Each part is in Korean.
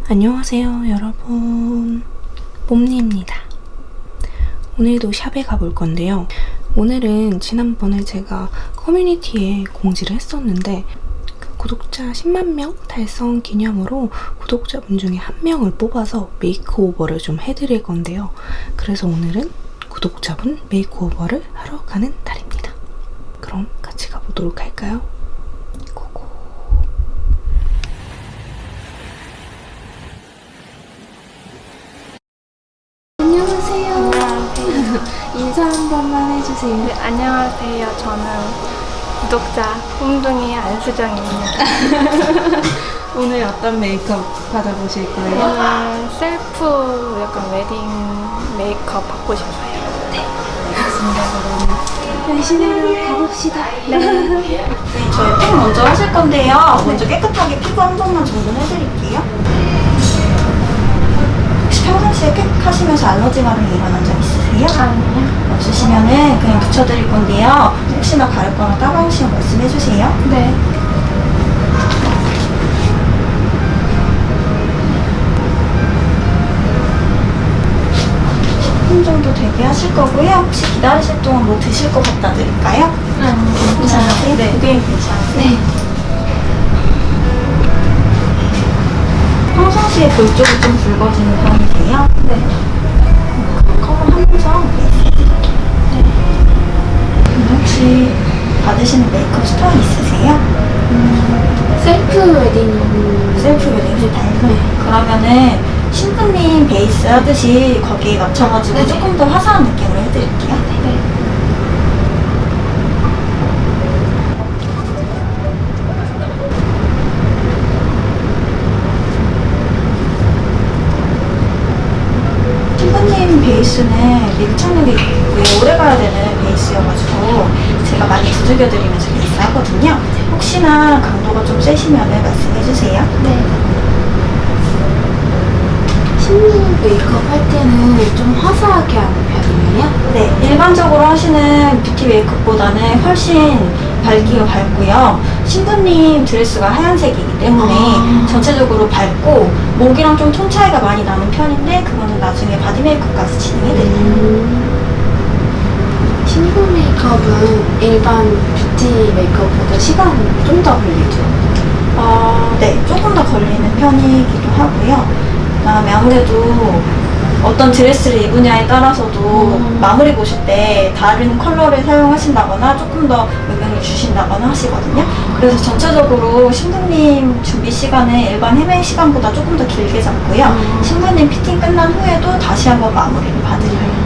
안녕하세요 여러분, 뽐니입니다. 오늘도 샵에 가볼 건데요. 오늘은 지난번에 제가 커뮤니티에 공지를 했었는데 구독자 10만 명 달성 기념으로 구독자분 중에 한 명을 뽑아서 메이크오버를 좀 해드릴 건데요. 그래서 오늘은 구독자분 메이크오버를 하러 가는 날입니다. 그럼 같이 가보도록 할까요? 고고. 안녕하세요. 인사 한 번만 해주세요. 네, 안녕하세요. 저는 구독자 뽕둥이 안수정입니다. 오늘 어떤 메이크업 받아보실 거예요? 오늘 셀프 약간 웨딩 메이크업 받고 싶어요. 알겠습니다. 그럼 열심히 가봅시다. 네, 저희 팩 먼저 하실 건데요. 먼저 깨끗하게 피부 한 번만 정돈해드릴게요. 혹시 평상시에 팩 하시면서 알러지 반응 일어난 적 있으세요? 아니요. 없으시면은 그냥 붙여드릴 건데요. 혹시나 가렵거나 따가우시면 말씀해주세요. 네. 10분 정도 대기하실 거고요. 혹시 기다리실 동안 뭐 드실 거 갖다 드릴까요? 아니요. 괜찮으세요? 네. 고객님 괜찮으세요? 네. 평상시에 볼 쪽이 좀 붉어지는 편이세요? 네. 커버하면서 혹시 받으시는 메이크업 스타일 있으세요? 셀프 웨딩. 셀프 웨딩 스타일? 그러면은 신부님 베이스 하듯이 거기에 맞춰가지고 네네. 조금 더 화사한 느낌으로 해드릴게요. 네. 신부님 베이스는 밀착력이 되게 오래 가야 되는 베이스여가지고 제가 많이 두들겨드리면서 베이스 하거든요. 혹시나 강도가 좀 세시면은 말씀해주세요. 네. 신부 메이크업 할 때는 좀 화사하게 하는 편이에요? 네, 일반적으로 하시는 뷰티 메이크업보다는 훨씬 밝기가 밝고요. 신부님 드레스가 하얀색이기 때문에 전체적으로 밝고 목이랑 좀 톤 차이가 많이 나는 편인데 그거는 나중에 바디 메이크업까지 진행해드려요. 신부 메이크업은 일반 뷰티 메이크업보다 시간이 좀 더 걸리죠? 네, 조금 더 걸리는 편이기도 하고요. 그다음에 아무래도 어떤 드레스를 입으냐에 따라서도 마무리 보실 때 다른 컬러를 사용하신다거나 조금 더 음영을 주신다거나 하시거든요. 그래서 전체적으로 신부님 준비 시간은 일반 헤매 시간보다 조금 더 길게 잡고요. 신부님 피팅 끝난 후에도 다시 한번 마무리를 봐드려요.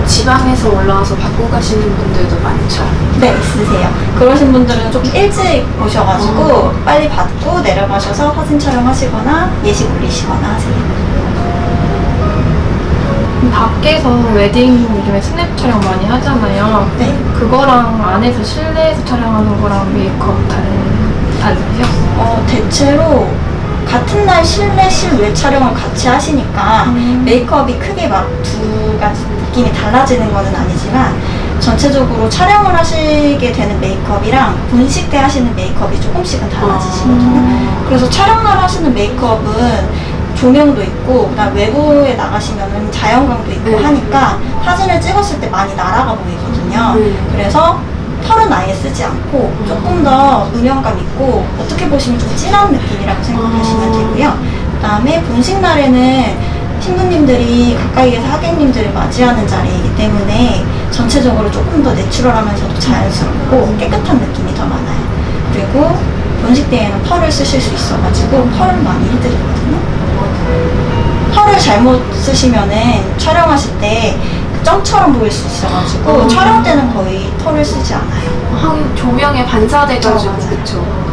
지방에서 올라와서 받고 가시는 분들도 많죠? 네, 있으세요. 그러신 분들은 좀 일찍 오셔가지고 빨리 받고 내려가셔서 사진 촬영하시거나 예식 올리시거나 하세요. 밖에서 웨딩 요즘에 스냅 촬영 많이 하잖아요. 네. 그거랑 안에서 실내에서 촬영하는 거랑 메이크업 다르세요? 대체로 같은 날 실내, 실외 촬영을 같이 하시니까 메이크업이 크게 막 두 가지 느낌이 달라지는 거는 아니지만 전체적으로 촬영을 하시게 되는 메이크업이랑 본식 때 하시는 메이크업이 조금씩은 달라지시거든요. 그래서 촬영날 하시는 메이크업은 조명도 있고 그다음 외부에 나가시면은 자연광도 있고 하니까 사진을 찍었을 때 많이 날아가 보이거든요. 그래서 펄은 아예 쓰지 않고 조금 더 음영감 있고 어떻게 보시면 좀 진한 느낌이라고 생각하시면 되고요. 그 다음에 본식 날에는 신부님들이 가까이에서 하객님들을 맞이하는 자리이기 때문에 전체적으로 조금 더 내추럴하면서도 자연스럽고 깨끗한 느낌이 더 많아요. 그리고 본식 때에는 펄을 쓰실 수 있어가지고 펄을 많이 해드리거든요. 펄을 잘못 쓰시면은 촬영하실 때 점처럼 보일 수 있어가지고 촬영 때는 거의 펄을 쓰지 않아요. 조명에 반사돼가지고 맞아요. 그쵸?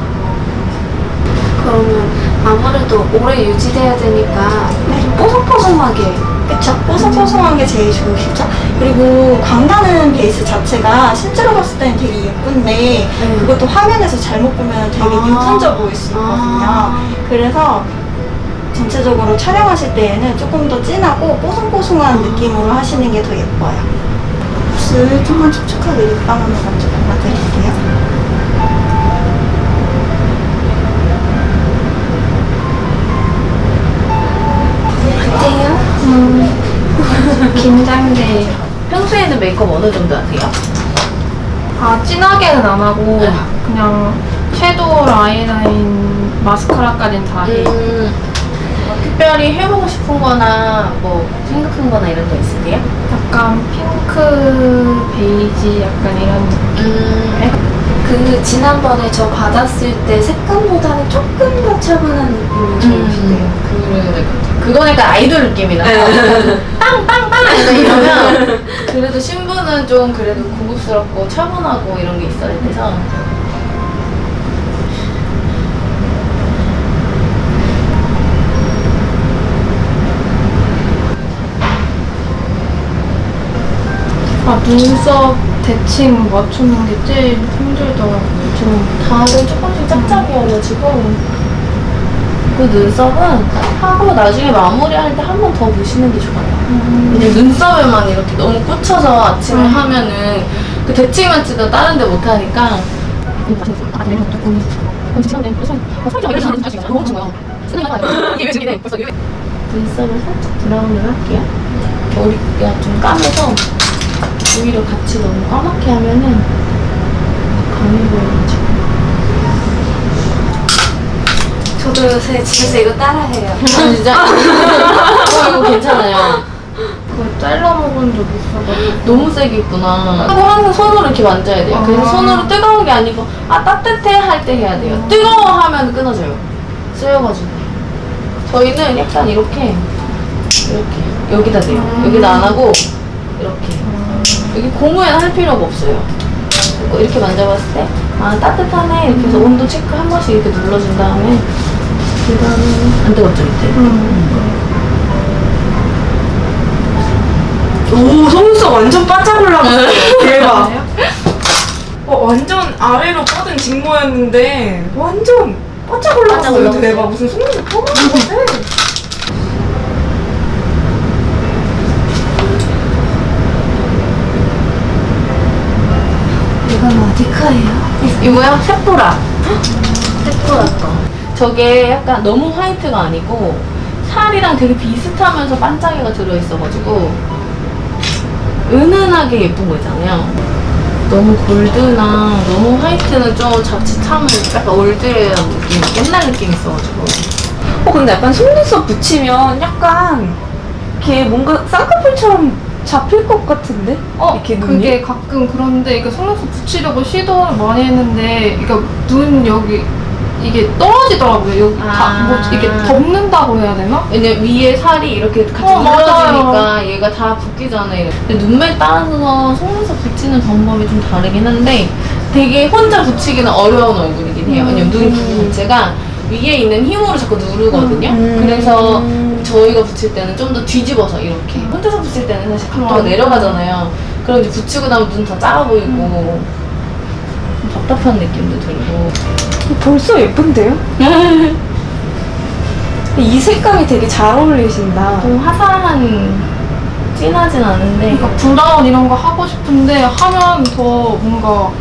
그러면 아무래도 오래 유지돼야 되니까 좀 뽀송뽀송하게 그쵸? 뽀송뽀송한 게 제일 좋으시죠? 그리고 광나는 베이스 자체가 실제로 봤을 때는 되게 예쁜데 그것도 화면에서 잘못 보면 되게 육분져 보일 수 있거든요. 그래서 전체적으로 촬영하실 때에는 조금 더 진하고 뽀송뽀송한 느낌으로 하시는 게 더 예뻐요. 입술 조금만 촉촉하게 립밤 한번 먼저 발라드릴게요. 긴장돼요. 평소에는 메이크업 어느 정도 하세요? 진하게는 안 하고 그냥 섀도우, 아이라인, 마스카라까지는 다 해요. 특별히 해보고 싶은 거나 뭐 생각한 거나 이런 거 있으세요? 약간 핑크, 베이지 약간 이런 느낌. 그 지난번에 저 받았을 때 색감보다는 조금 더 차분한 느낌이 좋으시대요. 그래야 될 것 같아요. 그건 약간 아이돌 느낌이 나요. 빵빵빵 이러면 그래도 신부는 좀 그래도 고급스럽고 차분하고 이런 게 있어야 돼서. 눈썹 대칭 맞추는 게 제일 힘들더라고요. 다들 조금씩 짝짝이어가지고 그 눈썹은 하고 나중에 마무리할 때 한 번 더 보시는 게 좋아요. 왜냐면 눈썹에만 이렇게 너무 꽂혀서 아침에 하면은 그 대칭만 치다 다른 데 못하니까 눈썹을 살짝 브라운을 할게요. 머리가 좀 까매서 오히려 같이 너무 까맣게 하면은 감이 보여가지고. 저도 요새 집에서 이거 따라해요. 진짜? 이거 괜찮아요. 그걸 잘라 먹은 적 있어가지고. 너무 세게 있구나. 하고 항상 손으로 이렇게 만져야 돼요. 그래서 손으로 뜨거운 게 아니고 따뜻해 할 때 해야 돼요. 뜨거워 하면 끊어져요. 쓰여가지고. 저희는 약간 이렇게 여기다 대요. 여기다 안 하고 이렇게 여기 고무에는 할 필요가 없어요. 그리고 이렇게 만져봤을 때 따뜻하네 이렇게 해서 온도 체크 한 번씩 이렇게 눌러준 다음에 그 다음에 안 뜨겁죠 밑에? 오, 속눈썹 완전 바짝 올라갔어요. 대박. 완전 아래로 뻗은 직모였는데 완전 바짝 올라갔어요. 올라갔어요. 대박. 무슨 속눈썹 뻗은 것 같아. 이건 어디 거예요? 이거요? 세포라. 세포라 거. 저게 약간 너무 화이트가 아니고 살이랑 되게 비슷하면서 반짝이가 들어있어가지고 은은하게 예쁜 거 있잖아요. 너무 골드나 너무 화이트는 좀 자칫하면 약간 올드한 느낌, 옛날 느낌 있어가지고. 근데 약간 속눈썹 붙이면 약간 이렇게 뭔가 쌍꺼풀처럼 잡힐 것 같은데? 이렇게 눈이? 그게 가끔 그런데 이게 속눈썹 붙이려고 시도를 많이 했는데 눈 여기 이게 떨어지더라고요. 여기 뭐 이게 덮는다고 해야 되나? 왜냐면 위에 살이 이렇게 같이 눌러지니까 얘가 다 붙기 전에. 근데 눈매 따라서 속눈썹 붙이는 방법이 좀 다르긴 한데 되게 혼자 붙이기는 어려운 얼굴이긴 해요. 왜냐면 눈 부분 자체가 위에 있는 힘으로 자꾸 누르거든요. 그래서 저희가 붙일 때는 좀 더 뒤집어서 이렇게 혼자서 붙일 때는 사실 각도가 내려가잖아요. 그럼 이제 붙이고 나면 눈 더 작아 보이고 답답한 느낌도 들고. 벌써 예쁜데요? 이 색감이 되게 잘 어울리신다. 좀 화사한 진하진 않은데 브라운 이런 거 하고 싶은데 하면 더 뭔가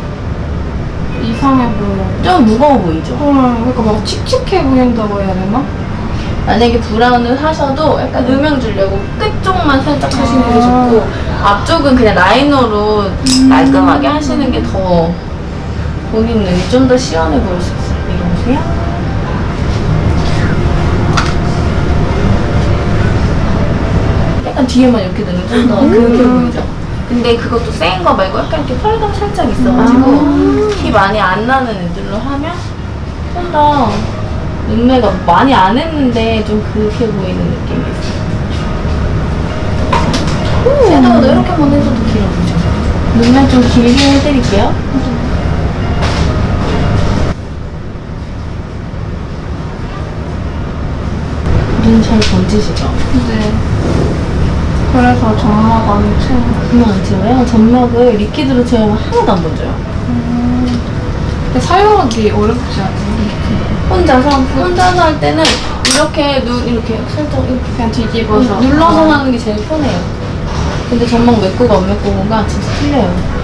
이상해 보여요. 좀 무거워 보이죠? 그러니까 막 칙칙해 보인다고 해야 되나? 만약에 브라운을 하셔도 약간 음영 주려고 끝쪽만 살짝 하시는 게 좋고 앞쪽은 그냥 라이너로 깔끔하게 하시는 게 더 본인 눈이 좀 더 시원해 보일 수 있어요. 이러세요? 약간 뒤에만 이렇게 넣으면 좀 더 그렇게 보이죠? 근데 그것도 센 거 말고 약간 이렇게 펄감 살짝 있어가지고 티 많이 안 나는 애들로 하면 좀 더 눈매가 많이 안 했는데 좀 그렇게 보이는 느낌이 있어요. 섀도우도 이렇게 보내줘도 길어 보이죠? 눈매 좀 길게 해드릴게요. 눈 잘 번지시죠? 네. 그래서 점막 안 채워. 그만 안 채워요? 점막을 리퀴드로 채우면 하나도 안 번져요. 근데 사용하기 어렵지 않아요? 혼자서 할 때는 이렇게 눈 이렇게 살짝 이렇게 그냥 뒤집어서. 눌러서 하는 게 제일 편해요. 근데 점막 메꾸고 안 메꾸고가 진짜 틀려요.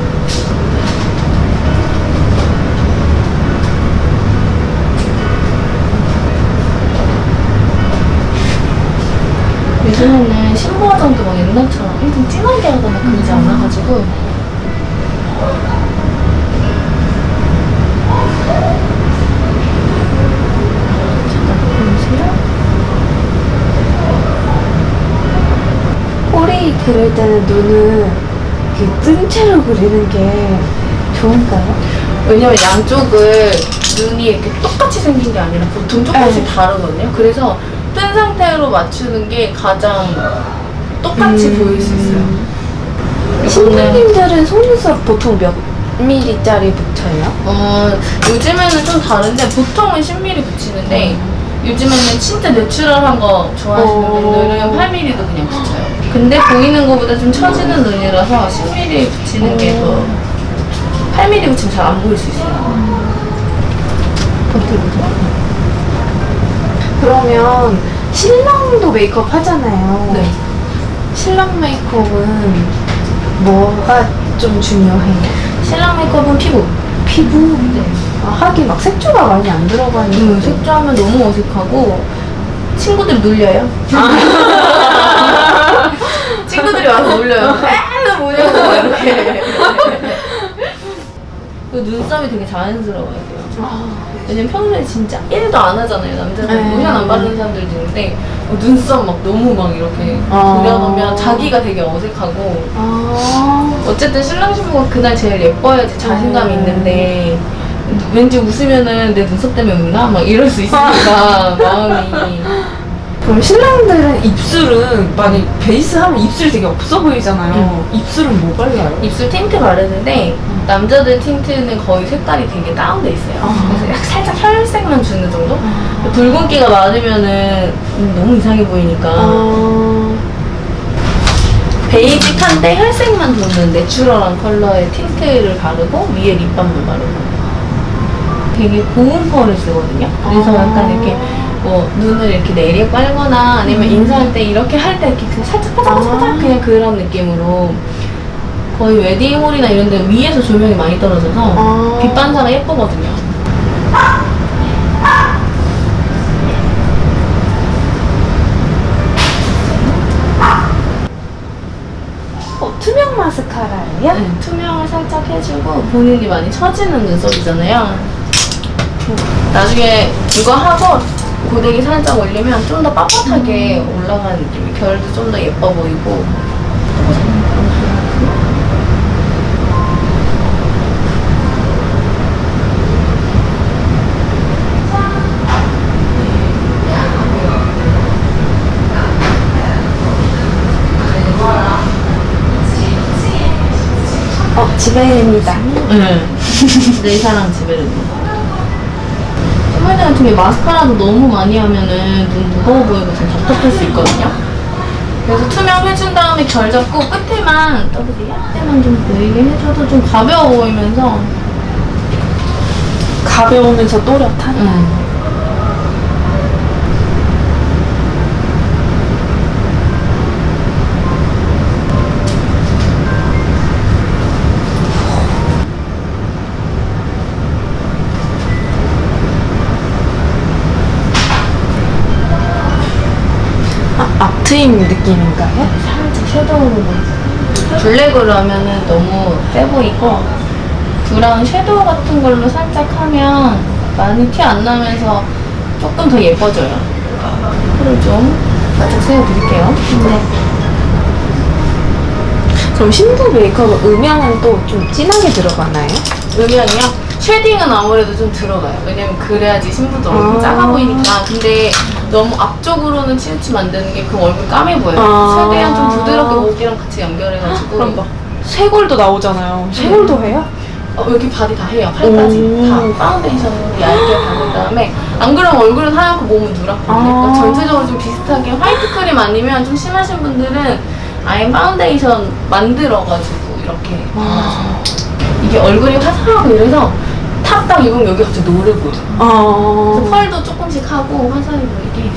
요즘에는 신부화장도 막 옛날처럼 엄청 진하게 하거나 그러지 않아가지고 꼬리 그릴 때는 눈을 이렇게 뜬 채로 그리는 게 좋을까요? 왜냐면 양쪽을 눈이 이렇게 똑같이 생긴 게 아니라 보통 조금씩 네. 다르거든요. 그래서 뜬 상태로 맞추는 게 가장 똑같이 보일 수 있어요. 신부님들은 속눈썹 보통 몇 mm짜리 붙여요? 요즘에는 좀 다른데 보통은 10mm 붙이는데 요즘에는 진짜 내추럴한 거 좋아하시는 분들은 8mm도 그냥 붙여요. 근데 보이는 것보다 좀 처지는 눈이라서 10mm 붙이는 게 더 8mm 붙이면 잘 안 보일 수 있어요. 그러면 신랑도 메이크업 하잖아요. 네. 신랑 메이크업은 뭐가 좀 중요해요? 신랑 메이크업은 피부. 피부? 네. 아, 하긴 막 색조가 많이 안 들어가니까. 색조하면 너무 어색하고 친구들 놀려요. 친구들이 와서 놀려요. 너 뭐냐고 막 이렇게. 그 눈썹이 되게 자연스러워야 돼요. 왜냐면 평소에 진짜 1도 안 하잖아요. 남자들 네. 로션 안 바르는 사람들도 있는데 눈썹 막 너무 막 이렇게 아. 그려놓으면 자기가 되게 어색하고 어쨌든 신랑 신부가 그날 제일 예뻐야지 자신감이 있는데 왠지 웃으면은 내 눈썹 때문에 웃나? 막 이럴 수 있으니까 마음이. 그럼 신랑들은 입술은 많이 베이스 하면 입술이 되게 없어 보이잖아요. 입술은 뭐 발라요? 입술 틴트 바르는데 남자들 틴트는 거의 색깔이 되게 다운돼 있어요. 그래서 약 살짝 혈색만 주는 정도? 붉은기가 많으면은 너무 이상해 보이니까 베이직한데 혈색만 도는 내추럴한 컬러의 틴트를 바르고 위에 립밤을 바르고 되게 고운 펄을 쓰거든요. 그래서 약간 이렇게 뭐 눈을 이렇게 내리에 빨거나 아니면 인사할 때 이렇게 할 때 이렇게 그냥 살짝 살짝 그냥 그런 느낌으로 거의 웨딩홀이나 이런 데 위에서 조명이 많이 떨어져서 빛 반사가 예쁘거든요. 투명 마스카라예요? 네, 투명을 살짝 해주고 본인이 많이 처지는 눈썹이잖아요. 나중에 이거 하고 고데기 살짝 올리면 좀 더 빳빳하게 올라가는 느낌이 결도 좀 더 예뻐 보이고 지배입니다. 내 사랑 지배를 소매대 같은 게 마스카라도 너무 많이 하면은 눈 무거워 보이고 좀 답답할 수 있거든요. 그래서 투명해준 다음에 결 잡고 끝에만 끝에만 좀 보이게 해줘도 좀 가벼워 보이면서 가벼우면서 또렷한? 앞트임 느낌인가요? 살짝 섀도우로 보이고 블랙으로 하면은 너무 세 보이고 브라운 섀도우 같은 걸로 살짝 하면 많이 티 안 나면서 조금 더 예뻐져요. 코를 좀 살짝 세워드릴게요. 네. 그럼 신부 메이크업 음영은 또 좀 진하게 들어가나요? 음영이요? 쉐딩은 아무래도 좀 들어가요. 왜냐면 그래야지 신부도 얼굴 작아 보이니까. 근데 너무 앞쪽으로는 치우치면 안 되는 게 그 얼굴 까매 보여요. 최대한 좀 부드럽게 목이랑 같이 연결해가지고. 그럼 막 쇄골도 나오잖아요. 쇄골도 해요? 이렇게 바디 다 해요. 팔까지 다 파운데이션으로 얇게 바른 다음에 안 그러면 얼굴은 하얗고 몸은 누렇거든요. 그러니까 전체적으로 좀 비슷하게 화이트 크림 아니면 좀 심하신 분들은 아예 파운데이션 만들어가지고 이렇게 발라줘요. 이게 얼굴이 화사하고 이래서 탑 딱 입으면 여기 갑자기 노래 보여요. 그래서 펄도 조금씩 하고 화사해 보이게.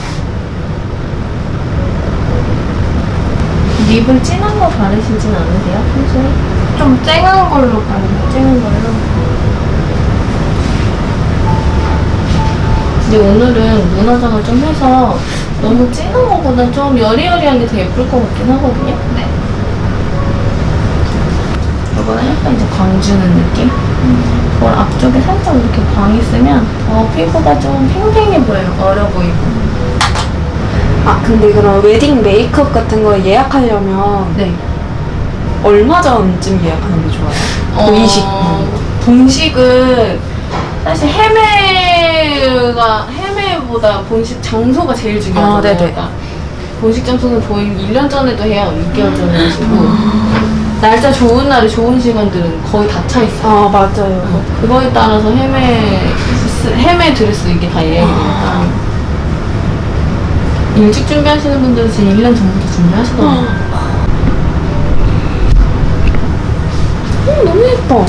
립을 진한 거 바르시진 않으세요? 평소에? 좀 쨍한 걸로 바르요. 쨍한 걸로? 근데 오늘은 눈 화장을 좀 해서 너무 진한 거보다 좀 여리여리한 게 더 예쁠 것 같긴 하거든요. 네. 이거는 약간 이제 광 주는 느낌? 그걸 앞쪽에 살짝 이렇게 광이 쓰면 피부가 좀 팽팽해 보여요. 어려 보이고. 아 근데 그럼 웨딩 메이크업 같은 거 예약하려면 네. 얼마 전쯤 예약하는 게 좋아요? 본식. 본식은 사실 헤매보다 본식 장소가 제일 중요하잖아요. 아, 네네. 그러니까 본식 장소는 거의 1년 전에도 해요. 6개월 전에 하시고. 날짜 좋은 날에 좋은 시간들은 거의 다 차 있어요. 아 맞아요. 그거에 따라서 헤매 드레스 이게 다 예약이 되니까. 일찍 준비하시는 분들은 지금 1년 전부터 준비하시더라고요. 너무 예뻐.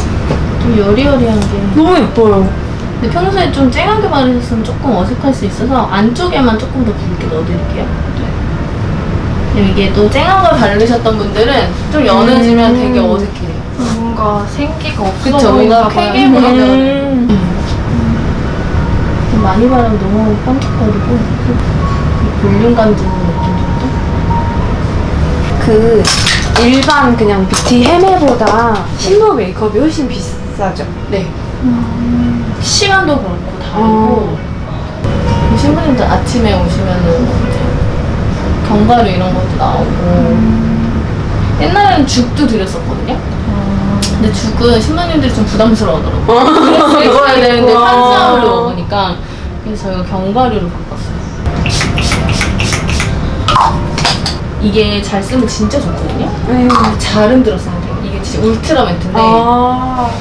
좀 여리여리한 게. 너무 예뻐요. 근데 평소에 좀 쨍하게 바르셨으면 조금 어색할 수 있어서 안쪽에만 조금 더 붉게 넣어드릴게요. 네. 이게 또 쨍한 걸 바르셨던 분들은 좀 연해지면 되게 어색해요. 뭔가 생기가 없어 그쵸, 보인가 뭔가 봐요. 쾌게 보이면 좀 많이 바르면 너무 번쩍거리고 볼륨감 주는 느낌 정도? 그 일반 그냥 뷰티 헤매보다 신부 메이크업이 훨씬 비싸죠. 네. 시간도 그렇고 다르고 신부님들 아침에 오시면은 이제 견과류 이런 것도 나오고 옛날에는 죽도 드렸었거든요. 근데 죽은 신부님들이 좀 부담스러워하더라고요. 드레스를 입어야 되는데 탄수화물로 먹으니까 그래서 저희가 견과류로 바꿨어요. 이게 잘 쓰면 진짜 좋거든요. 잘 흔들었어야 돼요. 이게 진짜 울트라 매트인데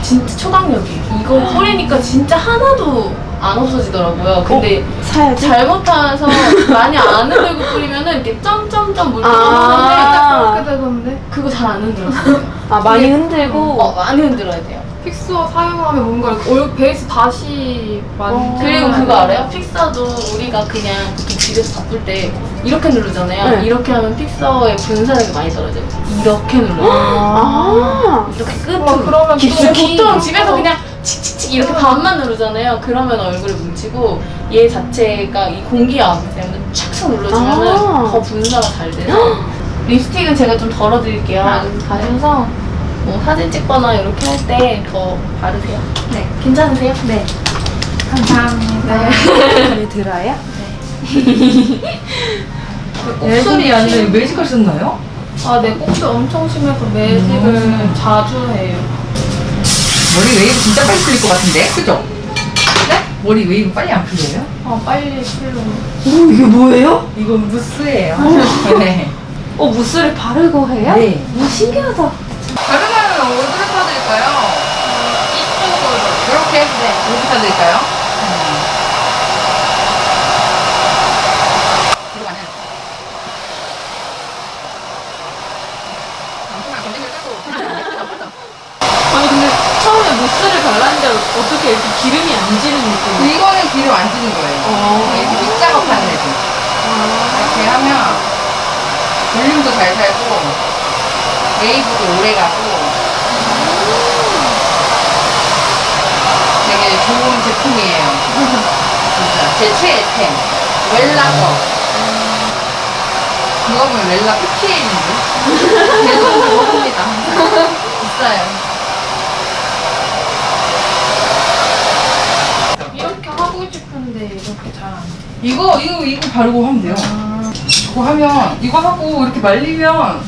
진짜 초강력이에요. 이거 뿌리니까 진짜 하나도 안 없어지더라고요. 근데 사야지. 잘못해서 많이 안 흔들고 뿌리면은 이렇게 점점점 물고 아. 그렇게 되던데. 그거 잘 안 흔들었어요. 아 많이 흔들고. 많이 흔들어야 돼요. 픽스어 사용하면 뭔가 이렇게 베이스 다시 그리고 그거 알아요? 픽서도 우리가 그냥 보통 집에서 바꿀 때 이렇게 누르잖아요. 네. 이렇게 하면 픽서의 분사력이 많이 떨어져요. 이렇게 누르요. 아. 이렇게 끝으로. 그러면 깊숙이. 보통 집에서 그냥 칙칙칙 이렇게 반만 누르잖아요. 그러면 얼굴에 뭉치고 얘 자체가 이 공기압 때문에 착착 눌러주면 더 분사가 잘 돼요. 립스틱은 제가 좀 덜어드릴게요. 가셔서 뭐 사진 찍거나 이렇게 할 때 더 바르세요. 네. 괜찮으세요? 네. 감사합니다. 마음에 들어요? 곱슬이 아니라 매직을 썼나요? 아, 네, 꼭지 엄청 심해서 매직을 자주 해요. 머리 웨이브 진짜 빨리 풀릴 것 같은데? 그죠? 네? 머리 웨이브 빨리 안 풀려요? 빨리 풀려. 오 이게 뭐예요? 이건 무스예요. 네. 무스를 바르고 해요? 네. 오 신기하다. 바르면 어디로 타드릴까요? 이쪽으로. 이렇게? 네. 어디 타드릴까요? 들어가네. 잠시만 건드려 떼고. 아니 근데 처음에 무스를 발랐는데 어떻게 이렇게 기름이 안 지는 느낌? 이거는 기름 안 찌는 거예요. 이게 밑작업하는 애들. 이렇게 하면 볼륨도 잘 살고 웨이브도 오래 가고 되게 좋은 제품이에요. 진짜 제 최애템 웰라 거. 이거 보면 웰라 PPL인데 계속 그거 삽니다. 비싸요. 이렇게 하고 싶은데 이렇게 잘 안 돼. 이거 바르고 하면 돼요. 저거 하면 이거 하고 이렇게 말리면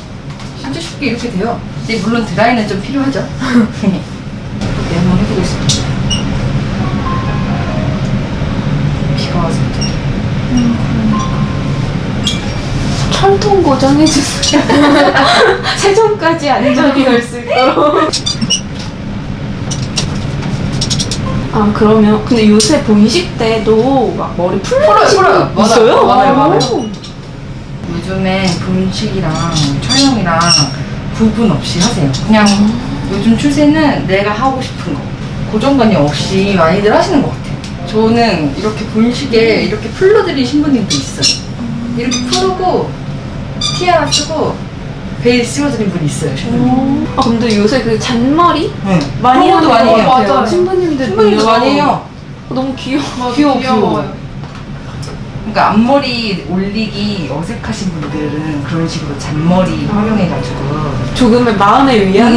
진짜 쉽게 이렇게 돼요. 이제 물론 드라이는 좀 필요하죠. 이렇게 한번 해보겠습니다. 비가 와서 철통 고정해주세요. 최종까지 안전히 갈 수 있도록. 아 그러면 근데 요새 본식 때도 막 머리 풀어요. 있어요? 맞아요. 오. 요즘엔 본식이랑 촬영이랑 구분 없이 하세요. 그냥 요즘 추세는 내가 하고 싶은 거 고정관념 없이 많이들 하시는 것 같아요. 저는 이렇게 본식에 이렇게 풀러드린 신부님도 있어요. 이렇게 풀고 티아라 쓰고 베일 씌워드린 분이 있어요. 신부님. 아 근데 요새 그 잔머리 네. 많이 그런 것도 하는 많이 것 해요. 같아요. 맞아요. 신부님들 신부님도 많이 해요. 너무 귀여워. 귀여워. 그러니까 앞머리 올리기 어색하신 분들은 그런 식으로 잔머리 활용해가지고 조금의 마음의 위안?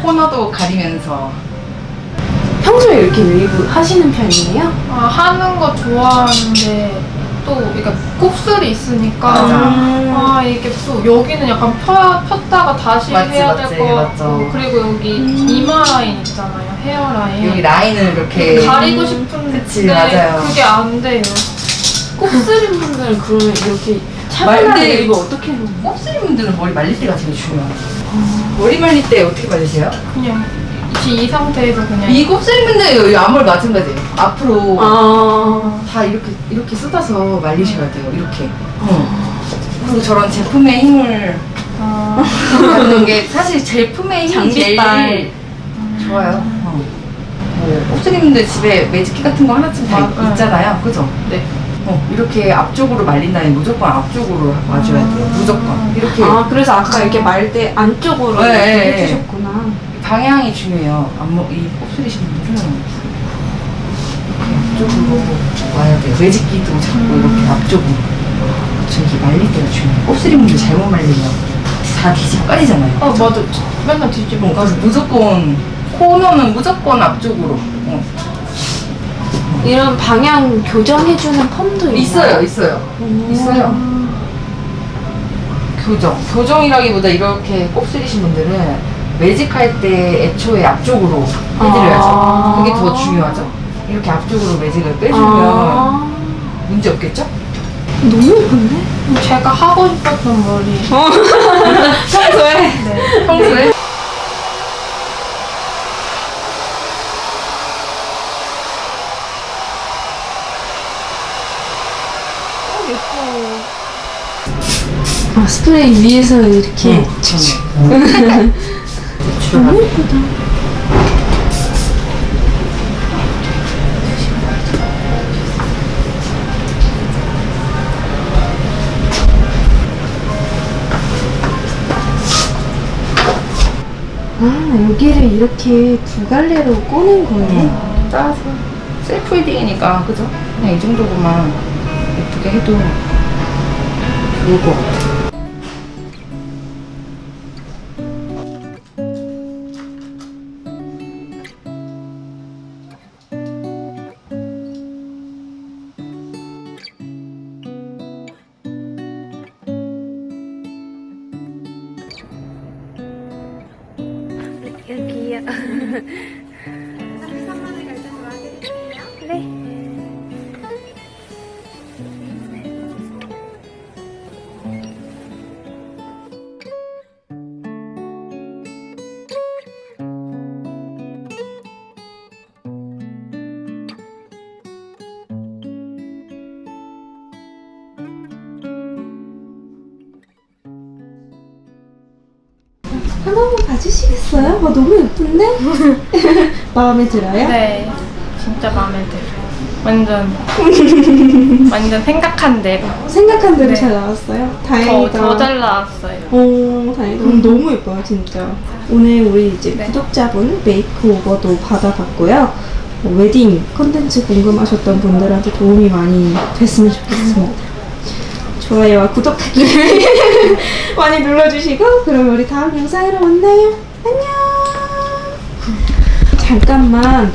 코너도 가리면서 평소에 이렇게 웨이브 하시는 편이에요? 아, 하는 거 좋아하는데 또 그러니까 곱슬이 있으니까 맞아. 아 이게 또 여기는 약간 폈다가 다시 맞지, 해야 맞지, 될 것 같고 맞죠. 그리고 여기 이마 라인 있잖아요, 헤어 라인. 여기 라인을 이렇게 가리고 싶은데 그치, 맞아요. 그게 안 돼요. 곱슬인 분들은 그러면 이렇게 차분한 말들- 웨이브 어떻게 해요? 곱슬인 분들은 머리 말릴 때가 되게 중요해요. 머리 말릴 때 어떻게 말리세요? 그냥 이 상태에서 그냥 이 곱슬인 분들 이 앞머리 마찬가지예요. 앞으로 아, 다 이렇게 쏟아서 말리셔야 돼요. 이렇게. 그리고 저런 제품의 힘을 갖는 게 사실 제품의 힘이 제일 장비빨. 좋아요. 뭐 곱슬이분들 집에 매직기 같은 거 하나쯤 다 있잖아요. 그죠? 네. 이렇게 앞쪽으로 말린다면 무조건 앞쪽으로 와줘야 돼요. 무조건. 이렇게 아, 그래서 아까 이렇게 말 때 안쪽으로 네, 이렇게 네, 해주셨구나. 방향이 중요해요. 이 곱슬이신 분들은 이렇게 앞쪽으로 와야 돼요. 매직기도 잡고 이렇게 앞쪽으로. 저기 말릴 때가 중요해요. 곱슬이 분들 잘못 말리면 다 뒤집어 까지잖아요. 맞아. 맨날 뒤집어. 그래서 무조건 코너는 무조건 앞쪽으로. 이런 방향 교정해주는 펌도 있어요. 있어요. 교정이라기보다 이렇게 곱슬이신 분들은 매직할 때 애초에 앞쪽으로 해드려야죠. 아. 그게 더 중요하죠. 이렇게 앞쪽으로 매직을 빼주면 아, 문제 없겠죠? 너무 예쁜데? 제가 하고 싶었던 머리. 평소에? 네. 평소에? 아, 스프레이 위에서 이렇게. 너무 예쁘다. 아, 여기를 이렇게 두 갈래로 꼬는 거예요? 따서 셀프 웨딩이니까 그죠? 그냥 이 정도로만 예쁘게 해도 좋을 것 같아요. 여기요. 네. 하나만 봐주시겠어요? 너무 예쁜데? 마음에 들어요? 네. 진짜 마음에 들어요. 완전 생각한 대로. 생각한 대로 네. 잘 나왔어요? 다행이다. 더 잘 나왔어요. 오, 다행이다. 너무 예뻐요, 진짜. 오늘 우리 이제 네. 구독자분 메이크오버도 받아봤고요. 웨딩 컨텐츠 궁금하셨던 분들한테 도움이 많이 됐으면 좋겠습니다. 좋아요와 구독하기 많이 눌러주시고, 그럼 우리 다음 영상으로 만나요. 안녕! 잠깐만.